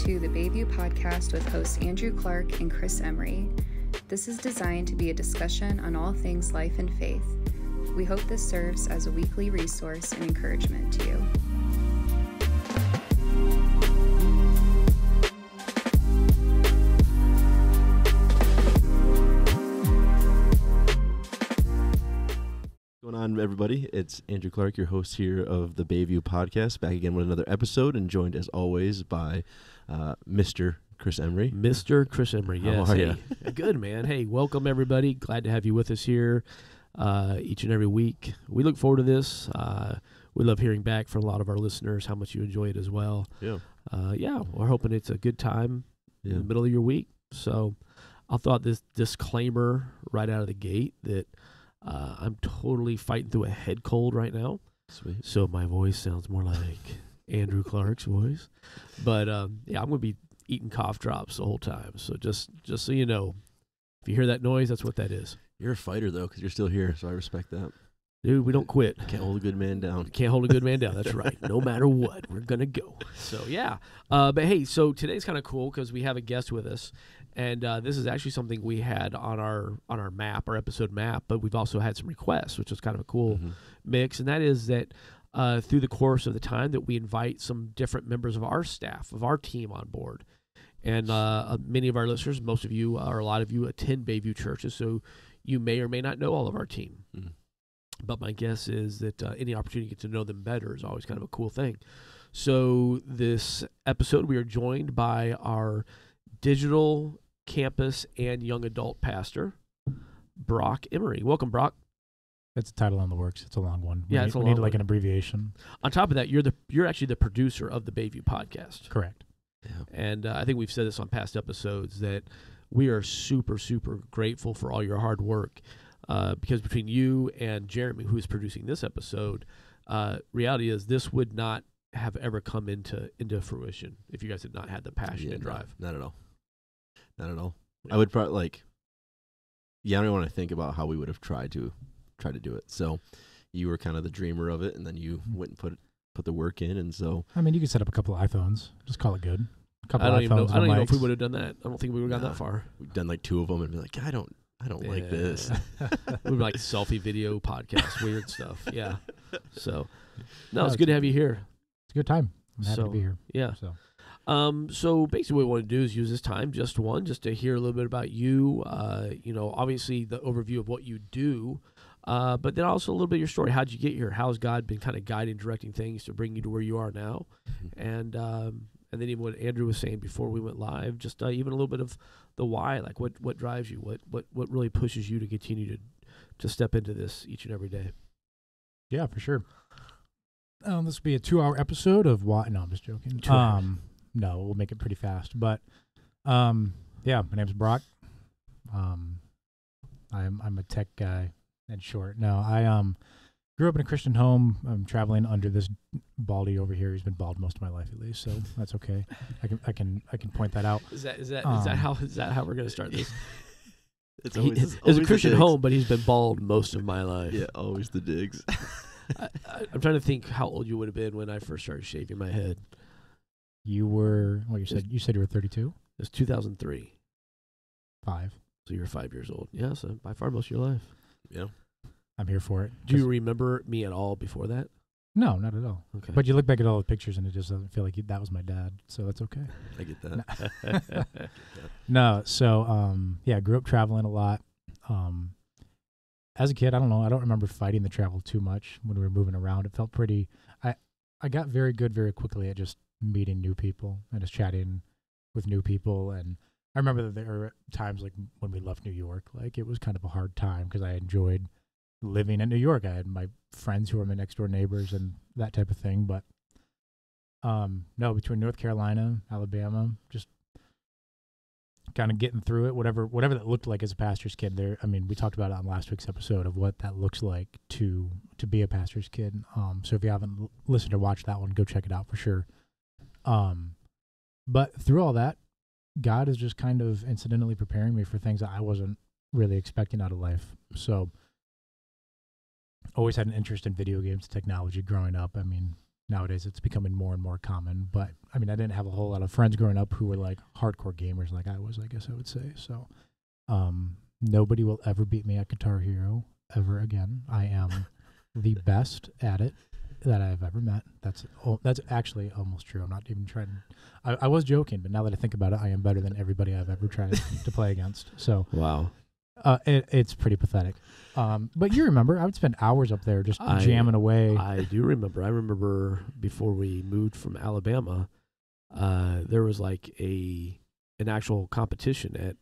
to the Bayview Podcast with hosts Andrew Clark and Chris Emery. This is designed to be a discussion on all things life and faith. We hope this serves as a weekly resource and encouragement to you. What's going on, everybody? It's Andrew Clark, your host here of the Bayview Podcast, back again with another episode, and joined as always by Mr. Chris Emery. Mr. Chris Emery, yes. How are you? Good, man. Hey, welcome, everybody. Glad to have you with us here each and every week. We look forward to this. We love hearing back from a lot of our listeners, how much you enjoy it as well. Yeah. We're hoping it's a good time in the middle of your week. So I'll throw out this disclaimer right out of the gate that I'm totally fighting through a head cold right now. Sweet. So my voice sounds more like Andrew Clark's voice. But I'm going to be eating cough drops the whole time. So just so you know, if you hear that noise, that's what that is. You're a fighter, though, because you're still here, so I respect that. Dude, we don't quit. Can't hold a good man down. Can't hold a good man down. That's right. No matter what, we're going to go. So, yeah. But, hey, so today's kind of cool because we have a guest with us. And this is actually something we had on our map, our episode map, but we've also had some requests, which was kind of a cool mix. And that is that through the course of the time that we invite some different members of our staff, of our team on board. And many of our listeners, most of you, or a lot of you, attend Bayview churches, so you may or may not know all of our team. Mm-hmm. But my guess is that any opportunity to get to know them better is always kind of a cool thing. So this episode, we are joined by our digital campus and young adult pastor, Brock Emery. Welcome, Brock. That's a title on the works. It's a long one. We need like an abbreviation. On top of that, you're actually the producer of the Bayview Podcast. Correct. Yeah. And I think we've said this on past episodes that we are super, super grateful for all your hard work because between you and Jeremy, who is producing this episode, reality is this would not have ever come into fruition if you guys had not had the passion and drive. Not at all. Not at all. Yeah. I would probably I don't even want to think about how we would have tried to do it. So you were kind of the dreamer of it, and then you went and put the work in, and so I mean, you could set up a couple of iPhones, just call it good. I don't even know if we would have done that. I don't think we would have gone that far. We've done like two of them and be like, I don't like this. We were like selfie video podcast, weird stuff. Yeah. So no, it's good to have you here. It's a good time. I'm happy to be here. Yeah. So basically what we want to do is use this time just to hear a little bit about you, obviously the overview of what you do, but then also a little bit of your story. How'd you get here? How's God been kind of guiding, directing things to bring you to where you are now? Mm-hmm. And then even what Andrew was saying before we went live, just even a little bit of the why, like what drives you, what really pushes you to continue to step into this each and every day. Yeah, for sure. This will be a 2-hour episode of what? No, I'm just joking. No, we'll make it pretty fast. But my name's Brock. I'm a tech guy in short. No, I grew up in a Christian home. I'm traveling under this baldy over here. He's been bald most of my life at least, so that's okay. I can point that out. Is that how we're gonna start this? It's a Christian home, but he's been bald most of my life. Yeah, always the digs. I'm trying to think how old you would have been when I first started shaving my head. You were you said you were 32? It was 2003. 5. So you were 5 years old. Yeah, so by far most of your life. Yeah. I'm here for it. Do you remember me at all before that? No, not at all. Okay. But you look back at all the pictures and it just doesn't feel like that was my dad, so that's okay. I get that. No, so grew up traveling a lot. As a kid, I don't remember fighting the travel too much when we were moving around. It felt pretty I got very good very quickly at just meeting new people and just chatting with new people. And I remember that there were times like when we left New York, like it was kind of a hard time because I enjoyed living in New York. I had my friends who were my next door neighbors and that type of thing. But no, between North Carolina, Alabama, just kind of getting through it, whatever that looked like as a pastor's kid there. I mean, we talked about it on last week's episode of what that looks like to be a pastor's kid. So if you haven't listened or watched that one, go check it out for sure. But through all that, God is just kind of incidentally preparing me for things that I wasn't really expecting out of life. So always had an interest in video games, technology growing up. I mean, nowadays it's becoming more and more common. But I mean, I didn't have a whole lot of friends growing up who were like hardcore gamers like I was, I guess I would say. So nobody will ever beat me at Guitar Hero ever again. I am the best at it that I've ever met. That's actually almost true. I'm not even trying. I was joking, but now that I think about it, I am better than everybody I've ever tried to play against. So wow. It's pretty pathetic. But you remember, I would spend hours up there just jamming away. I do remember. I remember before we moved from Alabama, there was like an actual competition at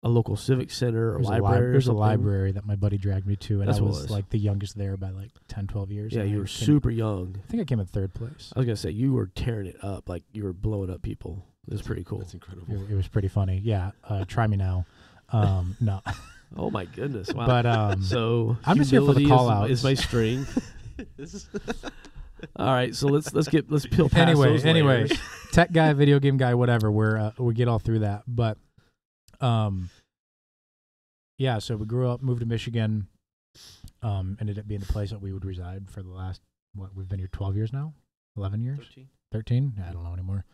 a local civic center or library. There's a library that my buddy dragged me to, and That's I was like the youngest there by like 10, 12 years. Yeah, you were super young. I think I came in third place. I was going to say, you were tearing it up. Like, you were blowing up people. It was pretty cool. That's incredible. It was pretty funny. Yeah, try me now. No. Oh my goodness! Wow. But so I'm just here for the call out. Is my strength. All right, so let's peel past those Anyway, layers. tech guy, video game guy, whatever. We get all through that, but yeah. So we grew up, moved to Michigan, ended up being the place that we would reside for the last we've been here 12 years now, 11 years, 13. I don't know anymore.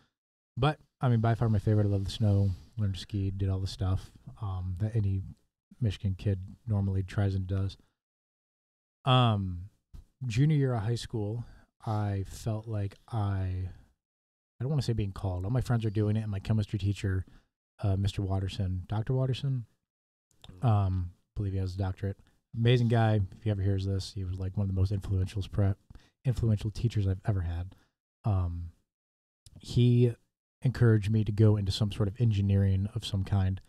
But I mean, by far my favorite. I love the snow. Learned to ski, did all the stuff that any Michigan kid normally tries and does. Junior year of high school, I felt like I don't want to say being called. All my friends are doing it, and my chemistry teacher, Mr. Watterson, Dr. Watterson, believe he has a doctorate. Amazing guy. If he ever hears this, he was like one of the most influential teachers I've ever had. He encouraged me to go into some sort of engineering of some kind.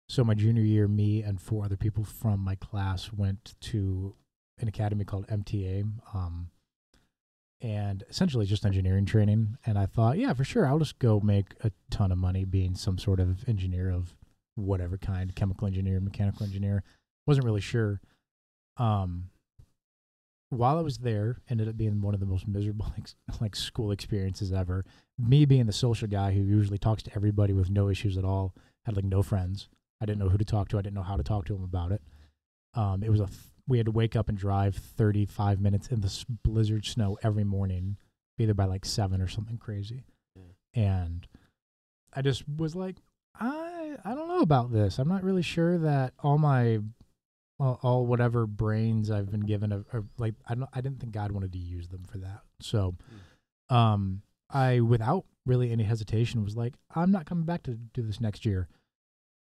So my junior year, me and 4 other people from my class went to an academy called MTA, and essentially just engineering training. And I thought, yeah, for sure, I'll just go make a ton of money being some sort of engineer of whatever kind, chemical engineer, mechanical engineer. Wasn't really sure. While I was there, ended up being one of the most miserable like school experiences ever. Me being the social guy who usually talks to everybody with no issues at all, had like no friends. I didn't know who to talk to. I didn't know how to talk to them about it. It was we had to wake up and drive 35 minutes in the blizzard snow every morning, be there by like 7 or something crazy. Yeah. And I just was like, I don't know about this. I'm not really sure that all whatever brains I've been given are like, I didn't think God wanted to use them for that. So, I, without really any hesitation, was like, I'm not coming back to do this next year.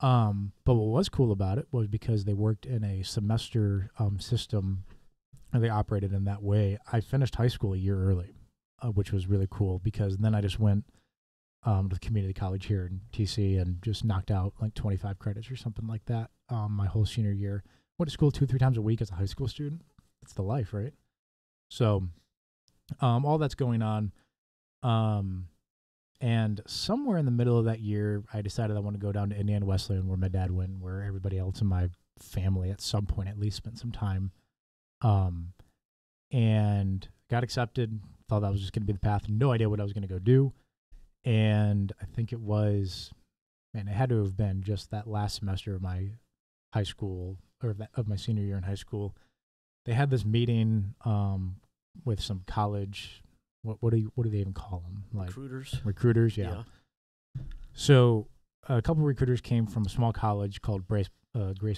But what was cool about it was because they worked in a semester system, and they operated in that way. I finished high school a year early, which was really cool, because then I just went to the community college here in TC and just knocked out like 25 credits or something like that my whole senior year. Went to school 2-3 times a week as a high school student. It's the life, right? So all that's going on. And somewhere in the middle of that year, I decided I want to go down to Indiana Wesleyan, where my dad went, where everybody else in my family at some point at least spent some time. And got accepted. Thought that was just going to be the path. No idea what I was going to go do. And I think it had to have been just that last semester of my high school, or of my senior year in high school. They had this meeting with some college. What do they even call them? Like recruiters, yeah. So a couple of recruiters came from a small college called Grace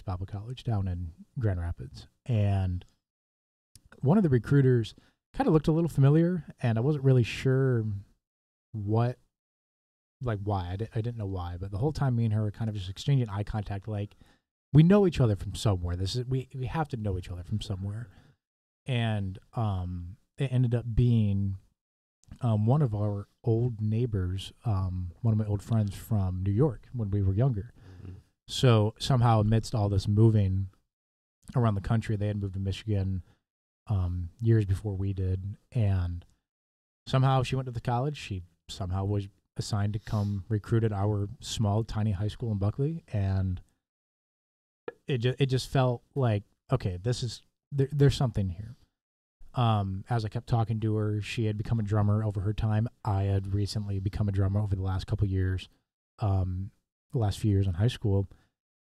Bible College down in Grand Rapids, and one of the recruiters kind of looked a little familiar, and I wasn't really sure why. I didn't know why, but the whole time me and her were kind of just exchanging eye contact, like we know each other from somewhere. We have to know each other from somewhere, and it ended up being one of our old neighbors, one of my old friends from New York when we were younger. Mm-hmm. So somehow, amidst all this moving around the country, they had moved to Michigan years before we did, and somehow she went to the college. She somehow was assigned to come recruit at our small, tiny high school in Buckley, and it just felt like, okay, there's something here. As I kept talking to her, she had become a drummer over her time. I had recently become a drummer over the last couple of years, the last few years in high school.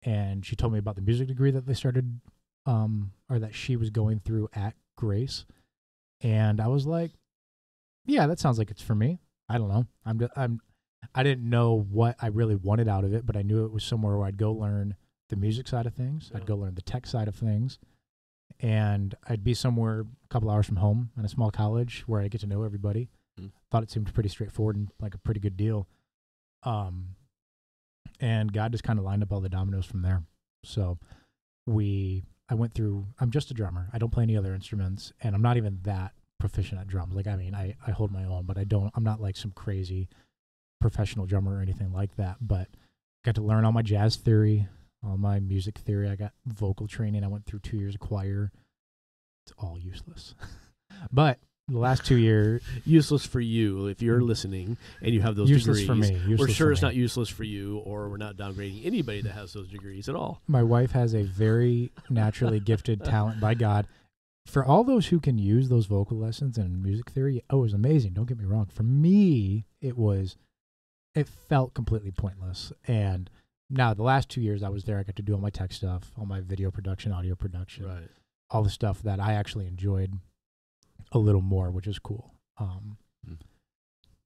And she told me about the music degree that they started, or that she was going through at Grace. And I was like, yeah, that sounds like it's for me. I don't know. I didn't know what I really wanted out of it, but I knew it was somewhere where I'd go learn the music side of things. Yeah. I'd go learn the tech side of things. And I'd be somewhere a couple hours from home in a small college where I get to know everybody. Thought it seemed pretty straightforward and like a pretty good deal. And God just kind of lined up all the dominoes from there. So I'm just a drummer. I don't play any other instruments, and I'm not even that proficient at drums. Like, I mean, I hold my own, but I'm not like some crazy professional drummer or anything like that. But got to learn all my jazz theory, all my music theory. I got vocal training. I went through 2 years of choir. It's all useless. But the last 2 years... Useless for you if you're listening and you have those useless degrees. For me. We're sure for it's me. not useless for you, or we're not downgrading anybody that has those degrees at all. My wife has a very naturally gifted talent by God. For all those who can use those vocal lessons and music theory, it was amazing. Don't get me wrong. For me, it felt completely pointless. And now the last 2 years I was there, I got to do all my tech stuff, all my video production, audio production, Right. all the stuff that I actually enjoyed a little more, which is cool.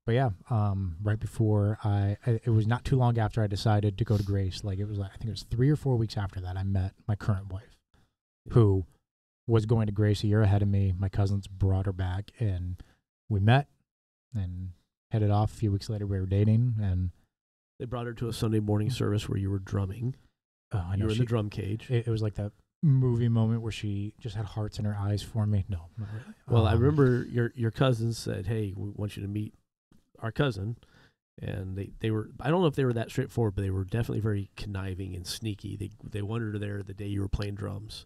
But yeah, right before it was not too long after I decided to go to Grace. Like I think it was 3 or 4 weeks after that, I met my current wife, who was going to Grace a year ahead of me. My cousins brought her back, and we met and headed off. A few weeks later, we were dating, and They brought her to a Sunday morning service where you were drumming. I You know were in the drum cage. it was like that movie moment where she just had hearts in her eyes for me. No, not really. Well, I remember your cousins said, "Hey, we want you to meet our cousin," and they were, I don't know if they were that straightforward, but they were definitely very conniving and sneaky. They wanted her there the day you were playing drums,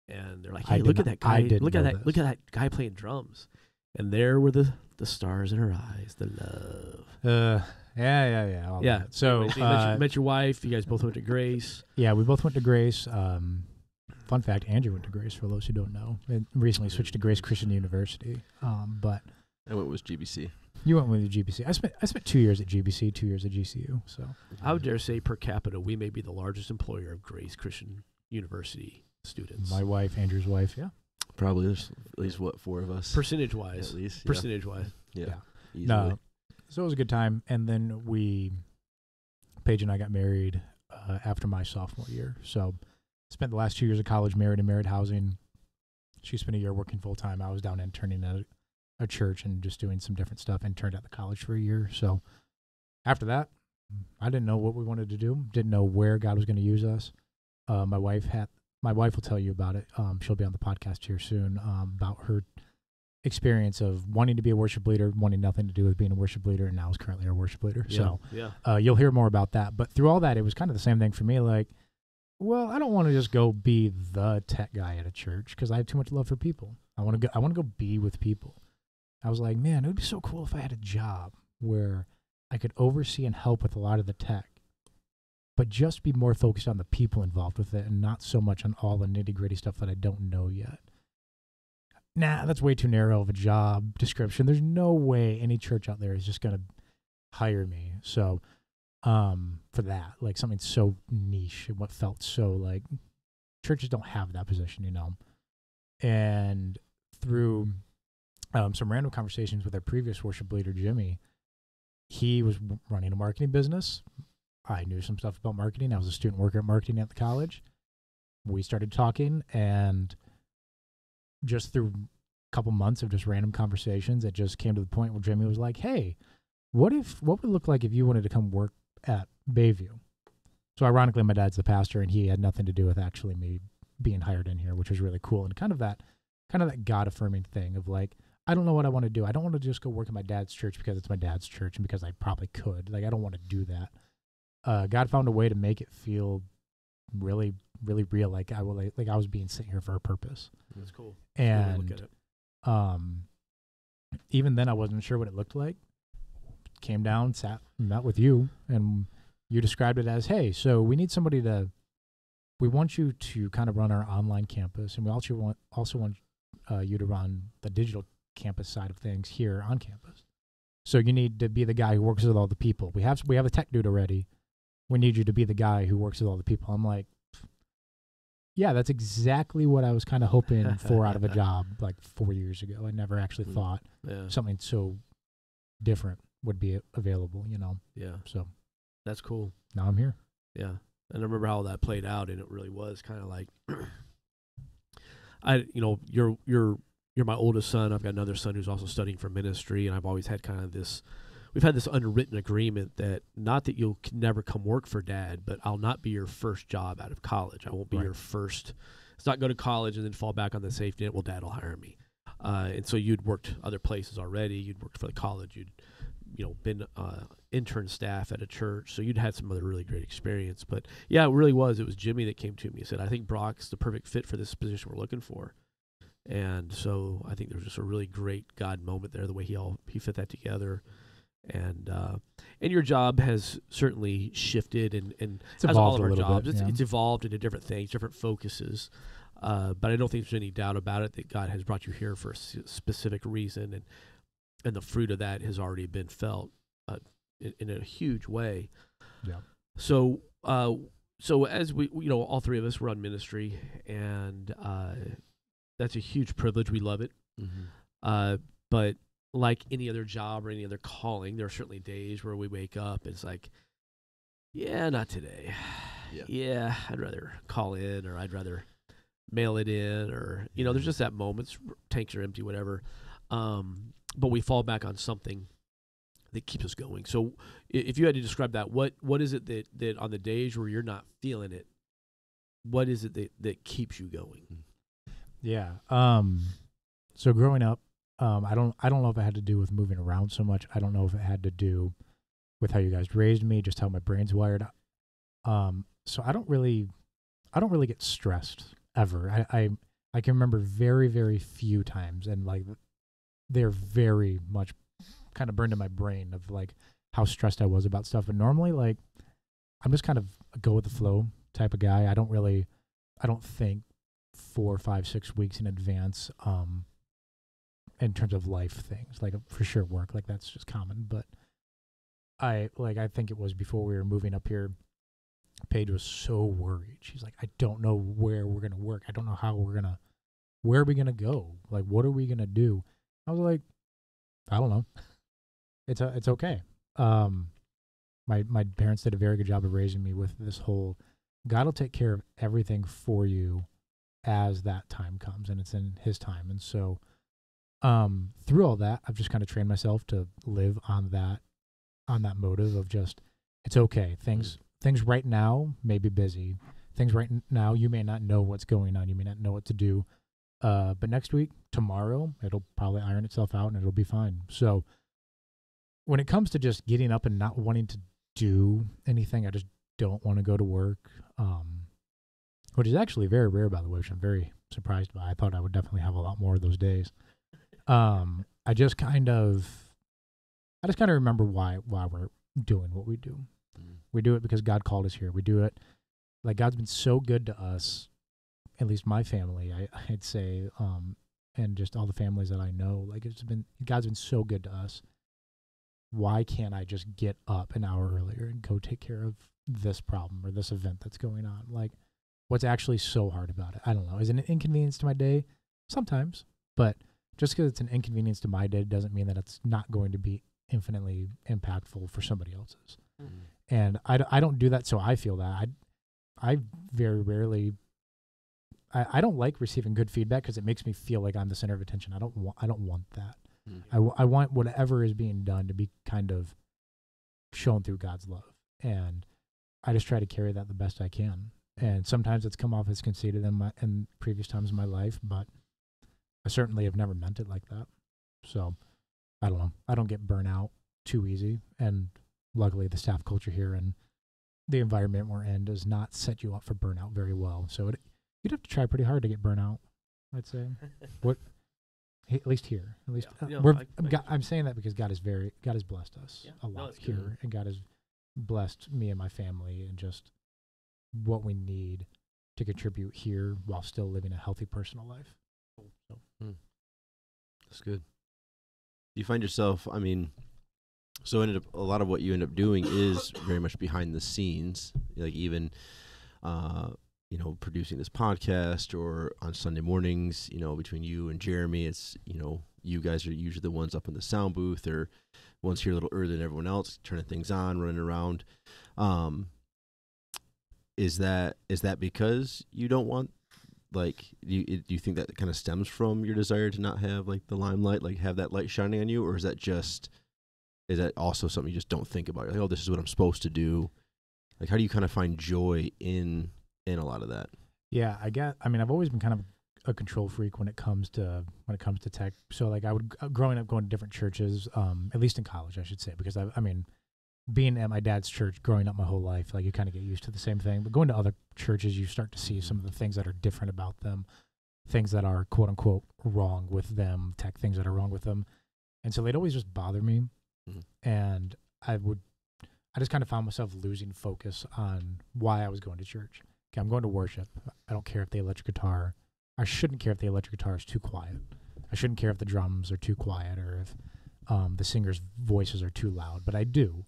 and they're like, "Hey, look at that guy! Look at that guy playing drums," and there were the stars in her eyes, the love. Yeah. all Yeah. that. So You met your wife. You guys both went to Grace. yeah, we both went to Grace. Fun fact: Andrew went to Grace. For those who don't know, and recently switched to Grace Christian University. But I went with GBC. you went with the GBC. I spent 2 years at GBC, 2 years at GCU. So I would dare say, per capita, we may be the largest employer of Grace Christian University students. my wife, Andrew's wife, yeah. Probably there's at least, 4 of us? Percentage wise. At least. Percentage wise. Yeah. Easily. No, so it was a good time. And then Paige and I got married after my sophomore year. So spent the last 2 years of college married in married housing. She spent a year working full time. I was down interning at a church and just doing some different stuff. Interned at the college for a year. So after that, I didn't know what we wanted to do. Didn't know where God was going to use us. My wife will tell you about it. She'll be on the podcast here soon about her experience of wanting to be a worship leader, wanting nothing to do with being a worship leader, and now is currently a worship leader. Yeah. So you'll hear more about that. But through all that, it was kind of the same thing for me. Like, well, I don't want to just go be the tech guy at a church because I have too much love for people. I want to go be with people. I was like, man, it would be so cool if I had a job where I could oversee and help with a lot of the tech, but just be more focused on the people involved with it and not so much on all the nitty-gritty stuff that I don't know yet. Nah, that's way too narrow of a job description. There's no way any church out there is just going to hire me. So for that, like something so niche and what felt so like churches don't have that position, you know. And through some random conversations with our previous worship leader, Jimmy, he was running a marketing business. I knew some stuff about marketing. I was a student worker at marketing at the college. We started talking, and just through a couple months of just random conversations, it just came to the point where Jimmy was like, hey, what would it look like if you wanted to come work at Bayview? So ironically, my dad's the pastor, and he had nothing to do with actually me being hired in here, which was really cool. And kind of that God affirming thing of like, I don't know what I want to do. I don't want to just go work at my dad's church because it's my dad's church and because I probably could. Like, I don't want to do that. God found a way to make it feel really, really real. Like I was being sent here for a purpose. That's cool. And Look at it. even then I wasn't sure what it looked like. Came down, met with you, and you described it as, hey, so we need somebody we want you to kind of run our online campus, and we also want you to run the digital campus side of things here on campus. So you need to be the guy who works with all the people. We have a tech dude already. We need you to be the guy who works with all the people. I'm like, Yeah, that's exactly what I was kind of hoping for out of a job like 4 years ago. I never actually thought something so different would be available, Yeah. So That's cool. now I'm here. Yeah. And I remember how that played out, and it really was kind of like, you're my oldest son. I've got another son who's also studying for ministry, and I've always had kind of this. We've had this unwritten agreement that not that you'll never come work for Dad, but I'll not be your first job out of college. I won't be your first. It's not go to college and then fall back on the safety net. Well, Dad will hire me. And so you'd worked other places already. You'd worked for the college. You'd been intern staff at a church. So you'd had some other really great experience. But yeah, it really was. It was Jimmy that came to me and said, I think Brock's the perfect fit for this position we're looking for. And so I think there was just a really great God moment there, the way he fit that together. And your job has certainly shifted, and as all of our jobs, it's evolved into different things, different focuses. But I don't think there's any doubt about it that God has brought you here for a specific reason, and the fruit of that has already been felt in a huge way. Yeah. So as we, all three of us were on ministry, and that's a huge privilege. We love it. Mm-hmm. But like any other job or any other calling, there are certainly days where we wake up and it's like, yeah, not today. Yeah, I'd rather call in, or I'd rather mail it in, or, there's just that moment. Tanks are empty, whatever. But we fall back on something that keeps us going. So if you had to describe that, what is it that on the days where you're not feeling it, what is it that keeps you going? Yeah. So growing up, I don't know if it had to do with moving around so much. I don't know if it had to do with how you guys raised me, just how my brain's wired. So I don't really get stressed ever. I can remember very, very few times, and like they're very much kind of burned in my brain of like how stressed I was about stuff. But normally, like, I'm just kind of a go with the flow type of guy. I don't think 4, 5, 6 weeks in advance. In terms of life things, like for sure work, like that's just common. But I think it was before we were moving up here, Paige was so worried. She's like, I don't know where we're going to work. I don't know where are we going to go? Like, what are we going to do? I was like, I don't know. It's okay. My parents did a very good job of raising me with this whole, God will take care of everything for you as that time comes, and it's in his time. And so, through all that, I've just kind of trained myself to live on that motive of just, it's okay. Things right now may be busy. Things right now, you may not know what's going on. You may not know what to do. But next week, tomorrow, it'll probably iron itself out and it'll be fine. So when it comes to just getting up and not wanting to do anything, I just don't want to go to work. Which is actually very rare, by the way, which I'm very surprised by. I thought I would definitely have a lot more of those days. I just kind of remember why we're doing what we do. We do it because God called us here. We do it like God's been so good to us, at least my family, I'd say, and just all the families that I know. Like God's been so good to us. Why can't I just get up an hour earlier and go take care of this problem or this event that's going on? Like, what's actually so hard about it? I don't know. Is it an inconvenience to my day? Sometimes, but just because it's an inconvenience to my day doesn't mean that it's not going to be infinitely impactful for somebody else's. Mm-hmm. And I don't do that, so I feel that. I very rarely. I don't like receiving good feedback because it makes me feel like I'm the center of attention. I don't want that. Mm-hmm. I want whatever is being done to be kind of shown through God's love, and I just try to carry that the best I can. And sometimes it's come off as conceited in previous times in my life, but I certainly have never meant it like that. So, I don't know. I don't get burnt out too easy. And luckily, the staff culture here and the environment we're in does not set you up for burnout very well. So, you'd have to try pretty hard to get burnt out, I'd say. At least here. At least I'm saying that because God has blessed us a lot here. And God has blessed me and my family and just what we need to contribute here while still living a healthy personal life. So. That's good. Do you find yourself, so a lot of what you end up doing is very much behind the scenes, like even producing this podcast, or on Sunday mornings, between you and Jeremy, it's, you guys are usually the ones up in the sound booth, or ones here a little earlier than everyone else, turning things on, running around. Is that because you don't want, do you think that kind of stems from your desire to not have like the limelight, like have that light shining on you, or is that also something you just don't think about? You're like, oh, this is what I'm supposed to do. Like, how do you kind of find joy in a lot of that? Yeah, I've always been kind of a control freak when it comes to tech. So like growing up going to different churches, at least in college, I should say, because being at my dad's church growing up my whole life, like you kind of get used to the same thing. But going to other churches, you start to see some of the things that are different about them, things that are quote unquote wrong with them, tech things that are wrong with them. And so they'd always just bother me. Mm-hmm. And I just kind of found myself losing focus on why I was going to church. Okay, I'm going to worship. I don't care if the electric guitar, I shouldn't care if the electric guitar is too quiet. I shouldn't care if the drums are too quiet, or if the singer's voices are too loud, but I do.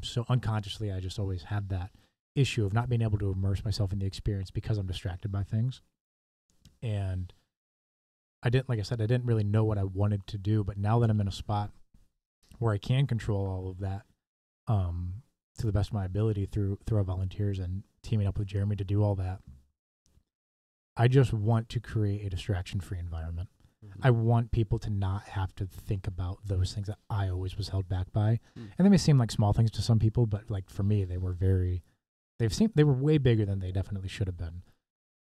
So unconsciously, I just always had that issue of not being able to immerse myself in the experience because I'm distracted by things. And I didn't really know what I wanted to do, but now that I'm in a spot where I can control all of that, to the best of my ability through our volunteers and teaming up with Jeremy to do all that, I just want to create a distraction-free environment. Mm-hmm. I want people to not have to think about those things that I always was held back by. And they may seem like small things to some people, but like for me, they were way bigger than they definitely should have been.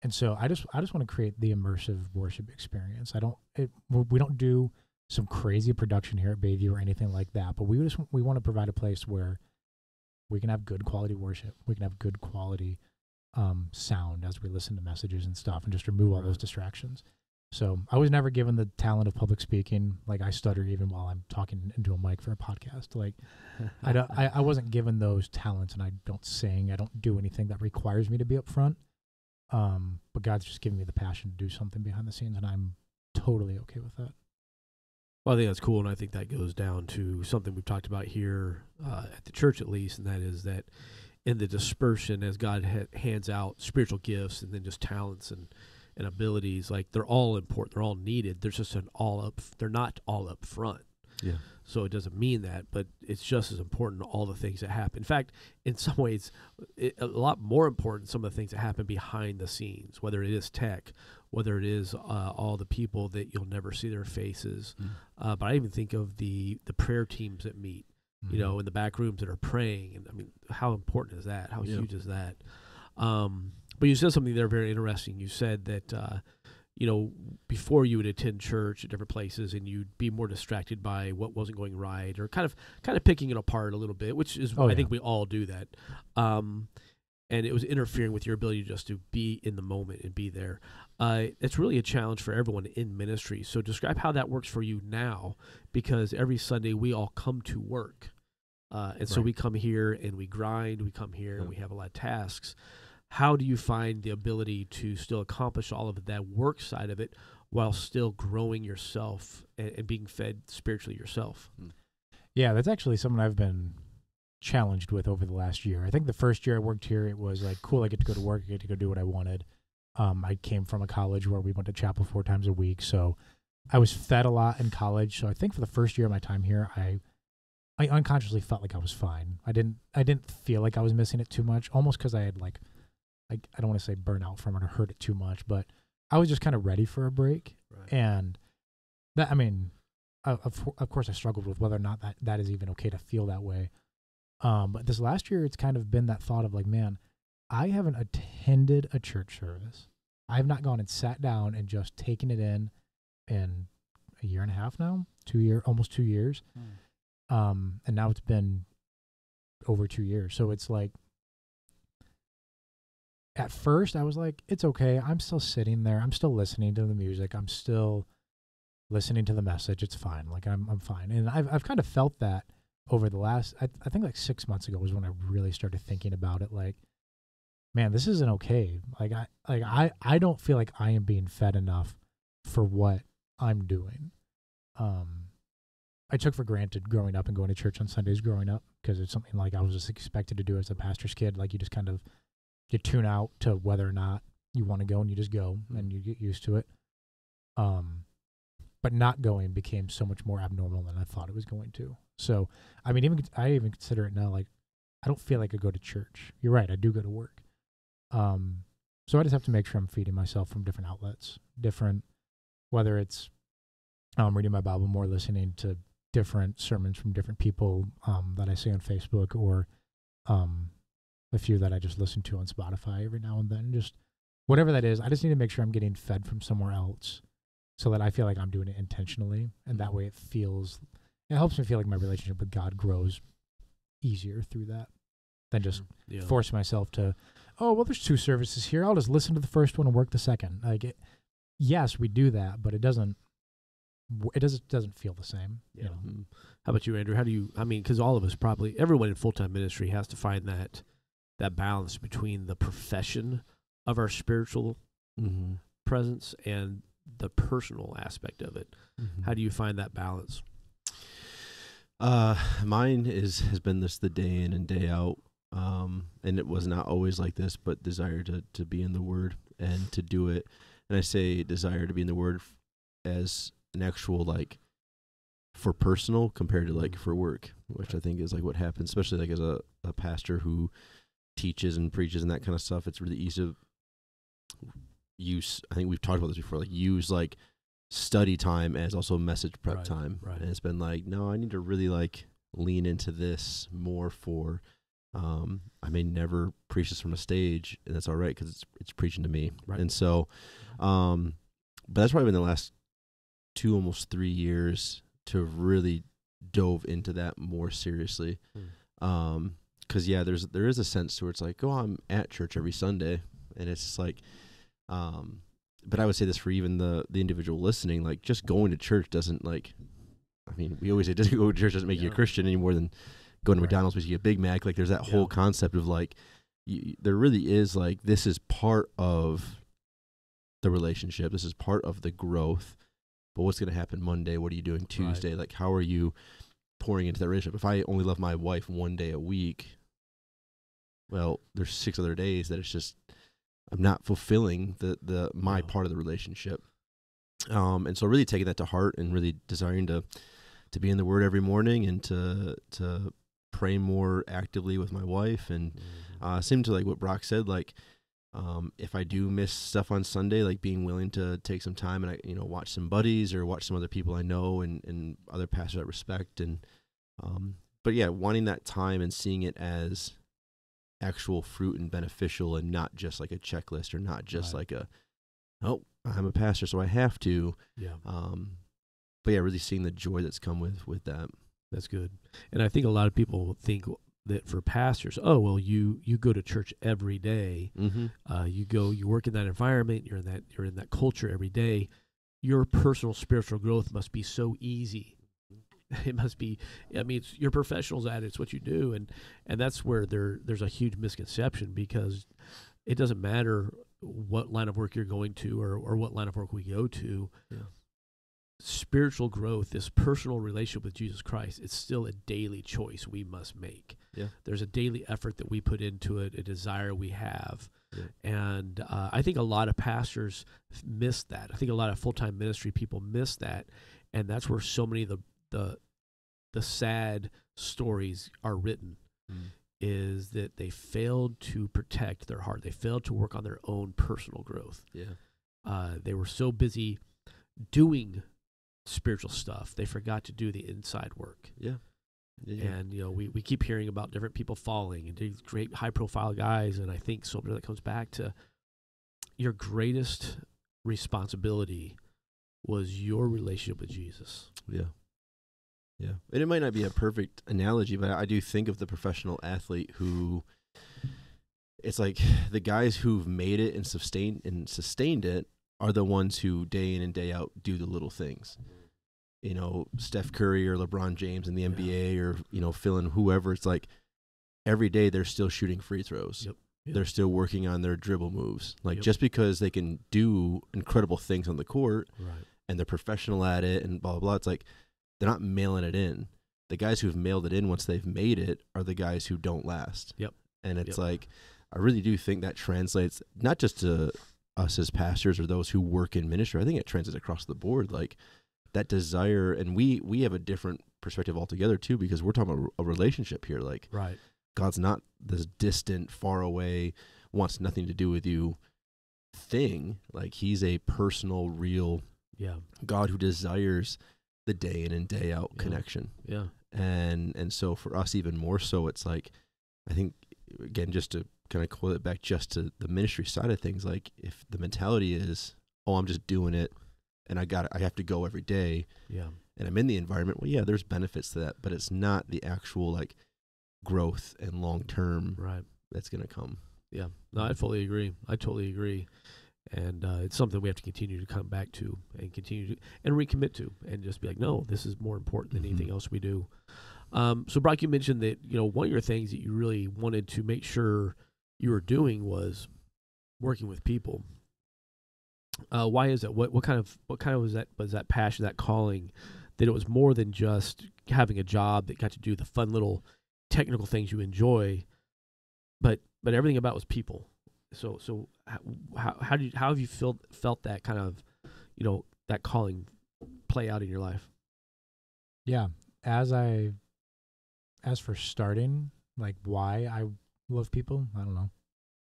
And so I just want to create the immersive worship experience. We don't do some crazy production here at Bayview or anything like that, but we want to provide a place where we can have good quality worship. We can have good quality sound as we listen to messages and stuff, and just remove all those distractions. So I was never given the talent of public speaking. Like, I stutter even while I'm talking into a mic for a podcast. Like, I wasn't given those talents, and I don't sing. I don't do anything that requires me to be up front. But God's just given me the passion to do something behind the scenes, and I'm totally okay with that. Well, I think that's cool, and I think that goes down to something we've talked about here at the church, at least, and that is that in the dispersion, as God hands out spiritual gifts and then just talents and abilities, like, they're all important, they're all needed. There's just they're not all up front. Yeah. So it doesn't mean that, but it's just as important, all the things that happen. In fact, in some ways, a lot more important, some of the things that happen behind the scenes, whether it is tech, whether it is all the people that you'll never see their faces. But I even think of the prayer teams that meet, in the back rooms that are praying. And I mean, how important is that? How huge is that? But you said something there very interesting. You said that, before you would attend church at different places and you'd be more distracted by what wasn't going right, or kind of picking it apart a little bit, which is, I think we all do that. And it was interfering with your ability just to be in the moment and be there. It's really a challenge for everyone in ministry. So describe how that works for you now, because every Sunday we all come to work. So we come here and we grind, we come here and we have a lot of tasks. How do you find the ability to still accomplish all of that work side of it while still growing yourself and being fed spiritually yourself? Yeah, that's actually something I've been challenged with over the last year. I think the first year I worked here, it was like, cool, I get to go to work, I get to go do what I wanted. I came from a college where we went to chapel 4 times a week, so I was fed a lot in college. So I think for the first year of my time here, I unconsciously felt like I was fine. I didn't feel like I was missing it too much, almost because I had I don't want to say burnout from it or hurt it too much, but I was just kind of ready for a break. Right. And that, of course I struggled with whether or not that is even okay to feel that way. But this last year, it's kind of been that thought of like, man, I haven't attended a church service. I have not gone and sat down and just taken it in a year and a half now, almost 2 years. And now it's been over 2 years. So it's like, at first I was like, it's okay. I'm still sitting there. I'm still listening to the music. I'm still listening to the message. It's fine. Like, I'm fine. And I've kind of felt that over the last, I think like 6 months ago was when I really started thinking about it. Like, man, this isn't okay. I don't feel like I am being fed enough for what I'm doing. I took for granted growing up and going to church on Sundays growing up, because it's something like I was just expected to do as a pastor's kid. Like, you just kind of you tune out to whether or not you want to go, and you just go, and you get used to it. But not going became so much more abnormal than I thought it was going to. So, I mean, I even consider it now, like, I don't feel like I go to church. You're right, I do go to work. So I just have to make sure I'm feeding myself from different outlets, whether it's reading my Bible more, listening to different sermons from different people that I see on Facebook, or a few that I just listen to on Spotify every now and then. Just whatever that is, I just need to make sure I'm getting fed from somewhere else so that I feel like I'm doing it intentionally. And that way it helps me feel like my relationship with God grows easier through that than just force myself to, oh, well, there's 2 services here. I'll just listen to the first one and work the second. Yes, we do that, but it doesn't feel the same. Yeah. You know? How about you, Andrew? Because all of us everyone in full-time ministry has to find that balance between the profession of our spiritual presence and the personal aspect of it. How do you find that balance? Mine has been this the day in and day out. And it was not always like this, but desire to be in the Word and to do it. And I say desire to be in the Word as an actual, like, for personal compared to, like, for work, which I think is, like, what happens, especially, like, as a pastor who teaches and preaches and that kind of stuff. It's really easy to use, I think we've talked about this before, like, use, like, study time as also message prep time. Right. And it's been like, no, I need to really, like, lean into this more for... I may never preach this from a stage, and that's all right because it's preaching to me. Right. And so, but that's probably been the last 2, almost 3 years to have really dove into that more seriously. Because there is a sense to where it's like, oh, I'm at church every Sunday, and it's just like, but I would say this for even the individual listening, like, just going to church doesn't, like, I mean, we always say just go to church doesn't make you a Christian any more than going to McDonald's because you get a Big Mac. Like, there's that whole concept of, like, there really is, like, this is part of the relationship. This is part of the growth. But what's going to happen Monday? What are you doing Tuesday? Right. Like, how are you pouring into that relationship? If I only love my wife 1 day a week, well, there's 6 other days that it's just, I'm not fulfilling my part of the relationship. And so really taking that to heart and really desiring to be in the Word every morning and to pray more actively with my wife, and same to, like, what Brock said, like, if I do miss stuff on Sunday, like, being willing to take some time and I watch some buddies or watch some other people I know and other pastors I respect, and but yeah, wanting that time and seeing it as actual fruit and beneficial, and not just like a checklist, or not just like I'm a pastor so I have to. But yeah, really seeing the joy that's come with that. That's good. And I think a lot of people think that for pastors, oh, well, you go to church every day. You work in that environment, you're in that culture every day. Your personal spiritual growth must be so easy. It must be, I mean, it's, you're professionals at it, it's what you do. And that's where there's a huge misconception, because it doesn't matter what line of work you're going to or what line of work we go to. Spiritual growth, this personal relationship with Jesus Christ, it's still a daily choice we must make. There's a daily effort that we put into it, a desire we have. And I think a lot of pastors miss that. I think a lot of full-time ministry people miss that. And that's where so many of the sad stories are written, is that they failed to protect their heart. They failed to work on their own personal growth. They were so busy doing spiritual stuff, they forgot to do the inside work. And we keep hearing about different people falling and these great high profile guys, and I think so much of that comes back to your greatest responsibility was your relationship with Jesus. And it might not be a perfect analogy, but I do think of the professional athlete who, it's like the guys who've made it and sustained it are the ones who day in and day out do the little things. Steph Curry or LeBron James in the NBA, or, fill in whoever. It's like every day they're still shooting free throws. They're still working on their dribble moves. Like just because they can do incredible things on the court and they're professional at it and blah, blah, blah. It's like they're not mailing it in. The guys who've mailed it in once they've made it are the guys who don't last. And it's like, I really do think that translates not just to us as pastors or those who work in ministry. I think it translates across the board, like that desire. And we have a different perspective altogether too, because we're talking about a relationship here. Like Right. God's not this distant, far away, wants nothing to do with you thing. Like he's a personal, real Yeah. God who desires the day in and day out Yeah. connection. Yeah. And so for us even more so, it's like, I think, again, just to kind of coil it back just to the ministry side of things, like if the mentality is, oh, I'm just doing it and I have to go every day Yeah. and I'm in the environment, well, yeah, there's benefits to that, but it's not the actual like growth and long-term Right. that's going to come. Yeah. No, I fully agree. I totally agree. And it's something we have to continue to come back to and continue to and recommit to and just be like, no, this is more important than anything else we do. So Brock, you mentioned that, one of your things that you really wanted to make sure you were doing was working with people. Why is that? What kind of was that passion, that calling, that it was more than just having a job that got to do the fun little technical things you enjoy, but everything about was people. So how have you felt that kind of, that calling play out in your life? Yeah. As for starting, like why I love people, I don't know.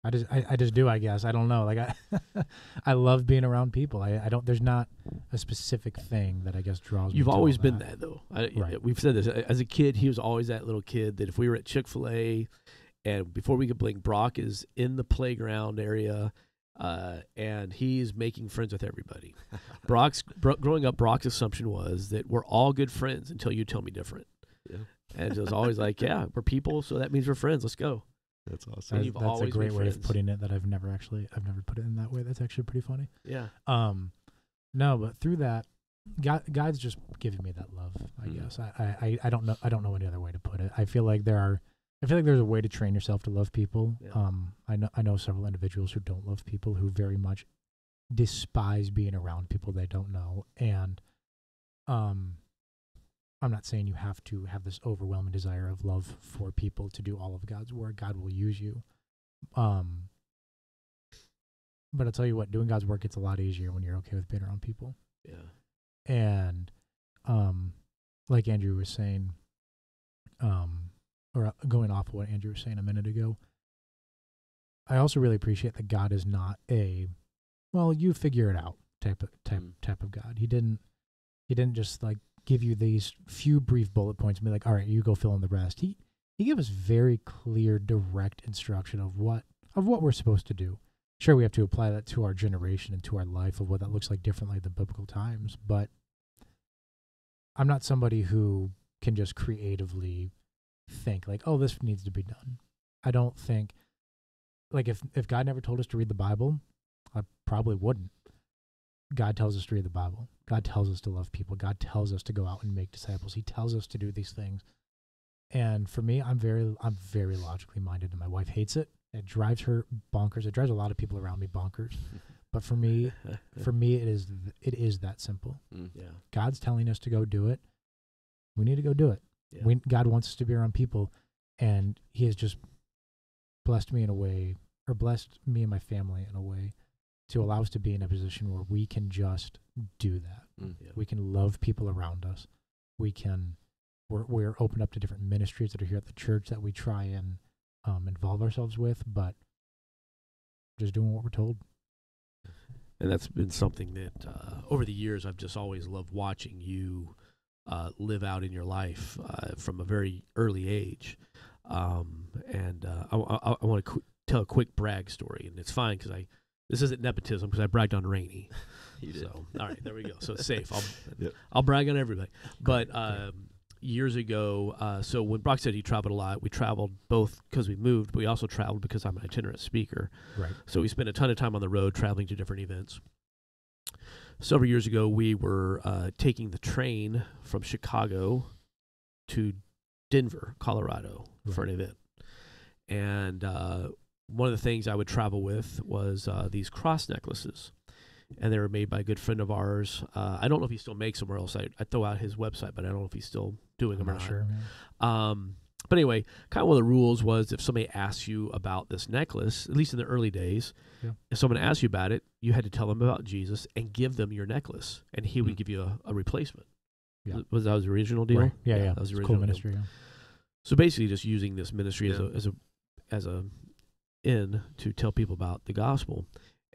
I just do, I guess. I don't know. Like I love being around people. There's not a specific thing that I guess draws me. You've to always all been that though. Right. We've said this. As a kid, he was always that little kid that if we were at Chick-fil-A and before we could blink, Brock is in the playground area and he's making friends with everybody. Growing up, Brock's assumption was that we're all good friends until you tell me different. Yeah. And it was always like, yeah, we're people, so that means we're friends. Let's go. That's awesome. You've That's a always great been way of friends. putting it that I've never put it in that way. That's actually pretty funny. Yeah. No, but through that, God's just giving me that love, I guess. I don't know any other way to put it. I feel like there's a way to train yourself to love people. Yeah. I know several individuals who don't love people, who very much despise being around people they don't know. And I'm not saying you have to have this overwhelming desire of love for people to do all of God's work. God will use you. But I'll tell you what, doing God's work gets a lot easier when you're okay with being around people. Yeah. And like Andrew was saying, or going off of what Andrew was saying a minute ago, I also really appreciate that God is not a, well, you figure it out type of God. He didn't just like give you these few brief bullet points and be like, all right, you go fill in the rest. He gave us very clear, direct instruction of what we're supposed to do. Sure, we have to apply that to our generation and to our life of what that looks like differently than biblical times, but I'm not somebody who can just creatively think like, oh, this needs to be done. I don't think, like if God never told us to read the Bible, I probably wouldn't. God tells us to read the Bible. God tells us to love people. God tells us to go out and make disciples. He tells us to do these things. And for me, I'm very logically minded, and my wife hates it. It drives her bonkers. It drives a lot of people around me bonkers. But for me, it is that simple. Yeah. God's telling us to go do it. We need to go do it. Yeah. God wants us to be around people, and He has just blessed me in a way, or blessed me and my family in a way, to allow us to be in a position where we can just do that. Yeah. We can love people around us. We're open up to different ministries that are here at the church that we try and involve ourselves with, but just doing what we're told. And that's been something that over the years I've just always loved watching you live out in your life from a very early age. I want to tell a quick brag story, and it's fine because this isn't nepotism because I bragged on Rainey. You did. So, all right, there we go. So it's safe. Yep. I'll brag on everybody. But years ago, so when Brock said he traveled a lot, we traveled both because we moved, but we also traveled because I'm an itinerant speaker. Right. So we spent a ton of time on the road traveling to different events. Several years ago, we were taking the train from Chicago to Denver, Colorado, for an event. And one of the things I would travel with was these cross necklaces. And they were made by a good friend of ours. I don't know if he still makes them, or else I throw out his website, but I don't know if he's still doing them or not. Sure, But anyway, kind of one of the rules was if somebody asks you about this necklace, at least in the early days, if someone asked you about it, you had to tell them about Jesus and give them your necklace, and he would give you a replacement. Yeah. Was that the original deal? Right. Yeah. That was the original cool deal. ministry. Yeah. So basically, just using this ministry as a in to tell people about the gospel.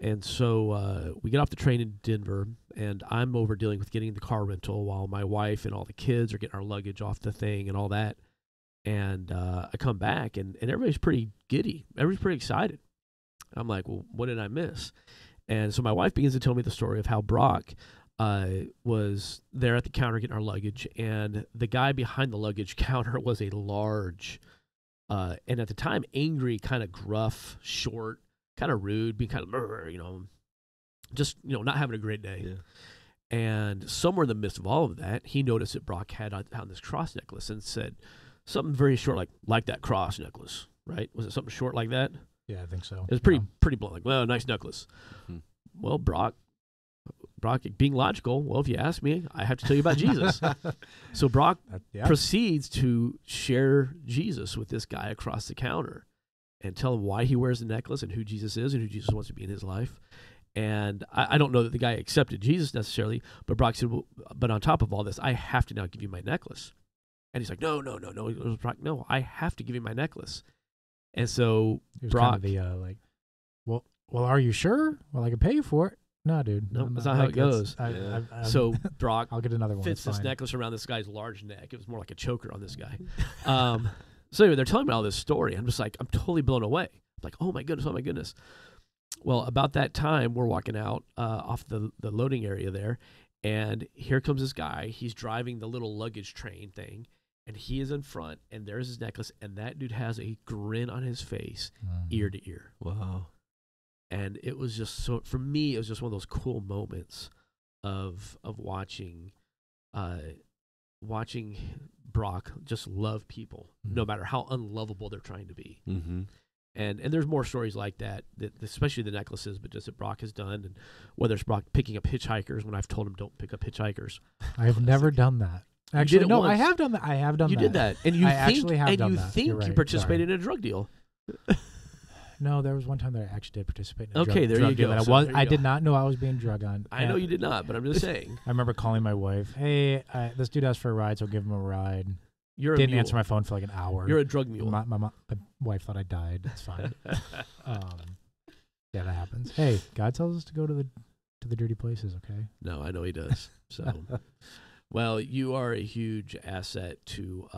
And so we get off the train in Denver, and I'm over dealing with getting the car rental while my wife and all the kids are getting our luggage off the thing and all that. And I come back, and everybody's pretty giddy. Everybody's pretty excited. I'm like, well, what did I miss? And so my wife begins to tell me the story of how Brock was there at the counter getting our luggage, and the guy behind the luggage counter was a large, and at the time, angry, kind of gruff, short, kind of rude, being kind of, just, not having a great day. Yeah. And somewhere in the midst of all of that, he noticed that Brock had on this cross necklace and said something very short, like that cross necklace, right? Was it something short like that? Yeah, I think so. It was pretty blunt, like, well, nice necklace. Mm-hmm. Well, Brock, being logical, well, if you ask me, I have to tell you about Jesus. So Brock proceeds to share Jesus with this guy across the counter and tell him why he wears the necklace and who Jesus is and who Jesus wants to be in his life. And I don't know that the guy accepted Jesus necessarily, but Brock said, well, but on top of all this, I have to now give you my necklace. And he's like, no. Brock, no, I have to give you my necklace. And so Brock, kind of the well, are you sure? Well, I can pay you for it. No, dude. No, that's not how it goes. So Brock I'll get another one. Fits this necklace around this guy's large neck. It was more like a choker on this guy. So anyway, they're telling me all this story. I'm just like, I'm totally blown away. Like, oh my goodness. Well, about that time, we're walking out off the loading area there, and here comes this guy. He's driving the little luggage train thing, and he is in front, and there's his necklace, and that dude has a grin on his face, ear to ear. Wow. And it was just for me, it was just one of those cool moments of watching Brock just love people, no matter how unlovable they're trying to be. Mm-hmm. And there's more stories like that, especially the necklaces, but just that Brock has done, and whether it's Brock picking up hitchhikers when I've told him don't pick up hitchhikers. I have never done that. Actually, no, I have done that. I have done that. You did that, and you you participated in a drug deal. No, there was one time that I actually did participate in a drug deal. I did not know I was being drug on. I know you did not, but I'm just saying. I remember calling my wife, hey, this dude asked for a ride, so I'll give him a ride. Didn't answer my phone for like an hour. You're a drug mule. My wife thought I died. It's fine. Yeah, that happens. Hey, God tells us to go to the dirty places, okay? No, I know he does. So, well, you are a huge asset to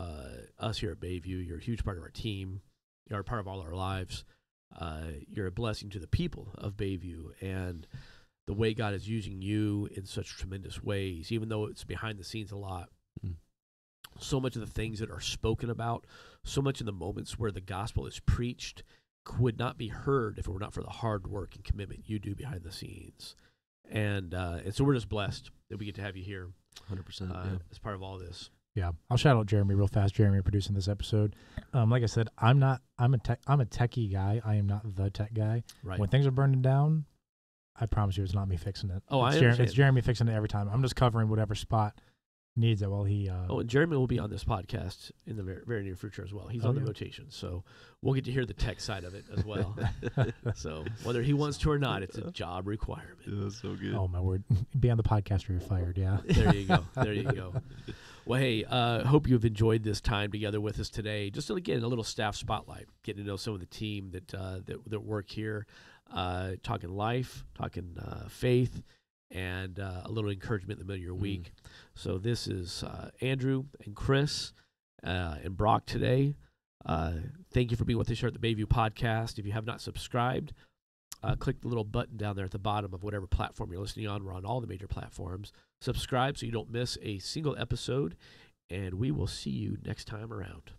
us here at Bayview. You're a huge part of our team. You're a part of all our lives. You're a blessing to the people of Bayview, and the way God is using you in such tremendous ways, even though it's behind the scenes a lot. So much of the things that are spoken about, so much in the moments where the gospel is preached would not be heard if it were not for the hard work and commitment you do behind the scenes. And so we're just blessed that we get to have you here 100% as part of all this. Yeah, I'll shout out Jeremy real fast. Jeremy producing this episode. Like I said, I'm a techie guy. I am not the tech guy. Right. When things are burning down, I promise you it's not me fixing it. Oh, I understand. It's Jeremy fixing it every time. I'm just covering whatever spot needs it while he... and Jeremy will be on this podcast in the very, very near future as well. He's on the rotation, so we'll get to hear the tech side of it as well. So whether he wants to or not, it's a job requirement. Yeah, that's so good. Oh, my word. Be on the podcast or you're fired, yeah. There you go. Well, hey, hope you've enjoyed this time together with us today. Just, again, a little staff spotlight, getting to know some of the team that work here, talking life, talking faith, and a little encouragement in the middle of your week. So this is Andrew and Chris and Brock today. Thank you for being with us here at the Bayview Podcast. If you have not subscribed, click the little button down there at the bottom of whatever platform you're listening on. We're on all the major platforms. Subscribe so you don't miss a single episode, and we will see you next time around.